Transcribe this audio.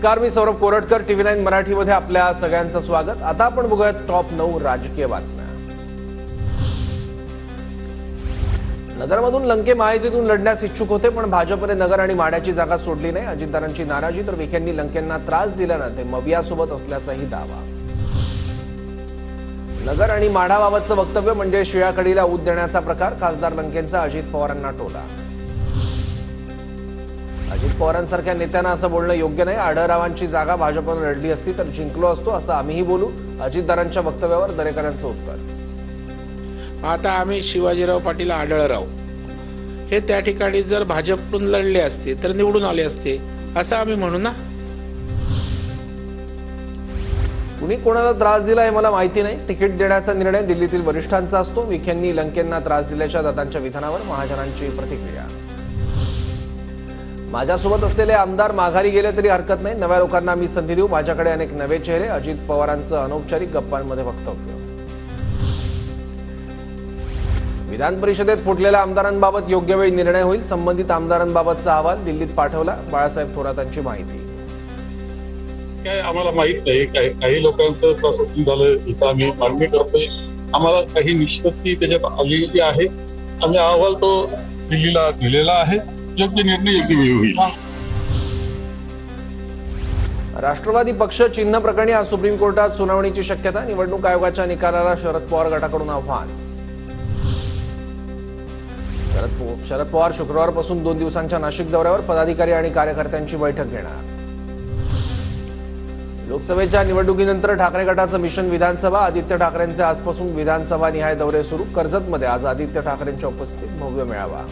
नमस्कार, मी सौरभ कोरटकर. TV9 मराठीमध्ये आपल्या सगळ्यांचं स्वागत. आता आपण बघूयात टॉप 9 राजकीय बातम्या. नगरमधून लंके महायुतीतून लढण्यास इच्छुक होते, पण भाजपने नगर आणि माढ्याची जागा सोडली नाही. अजितदारांची नाराजी, तर विखेंनी लंकेंना त्रास दिल्यानं ते मवियासोबत असल्याचाही दावा. नगर आणि माढाबाबतचं वक्तव्य म्हणजे शिळ्याकडीला ऊत देण्याचा प्रकार. खासदार लंकेंचा अजित पवारांना टोला. अजित पवारांसारख्या नेत्यांना असं बोलणं योग्य नाही. आढळरावांची जागा भाजपने लढली असती तर जिंकलो असतो, असं आम्हीही बोलू. अजितदारांच्या वक्तव्यावर दरेकरांचं उत्तर. आता आम्ही शिवाजीराव पाटील आढळराव हे त्या ठिकाणी जर भाजपकडून लढले असते तर निवडून आले असते, असं आम्ही म्हणू ना. कुणी कोणाला त्रास दिला हे मला माहिती नाही. तिकीट देण्याचा निर्णय दिल्लीतील वरिष्ठांचा असतो. विखेंनी लंकेंना त्रास दिल्याच्या दादांच्या विधानावर महाजनांची प्रतिक्रिया. माझ्यासोबत असलेले आमदार माघारी गेले तरी हरकत नाही. नव्या लोकांना मी संधी देऊ. माझ्याकडे अनेक नवे चेहरे. अजित पवारांचं अनौपचारिक गप्पांमध्ये वक्तव्य. विधान परिषदेत फुटलेल्या आमदारांबाबत योग्य वेळी निर्णय होईल. संबंधित आमदारांबाबतचा अहवाल दिल्लीत पाठवला. बाळासाहेब थोरातांची माहिती. काय आम्हाला माहित नाही. काही लोकांचं प्रसूती झालं, इथं आम्ही मागणी करतोय. आम्हाला काही निष्पत्ती त्याच्यात आलेली आहे. आम्ही अहवाल तो दिल्लीला दिलेला आहे. योग्य निर्णय योग्य वेळी होईल. राष्ट्रवादी पक्ष चिन्ह प्रकरणी आज सुप्रीम कोर्टात सुनावणीची शक्यता. निवडणूक आयोगाच्या निकालाला शरद पवार गटाकडून आव्हान. शरद पवार शुक्रवारपासून 2 दिवसांच्या नाशिक दौऱ्यावर. पदाधिकारी आणि कार्यकर्त्यांची बैठक घेणार. लोकसभेच्या निवडणुकीनंतर ठाकरे गटाचं मिशन विधानसभा. आदित्य ठाकरेंचे आजपासून विधानसभा निहाय दौरे सुरू. कर्जतमध्ये आज आदित्य ठाकरेंच्या उपस्थितीत भव्य मेळावा.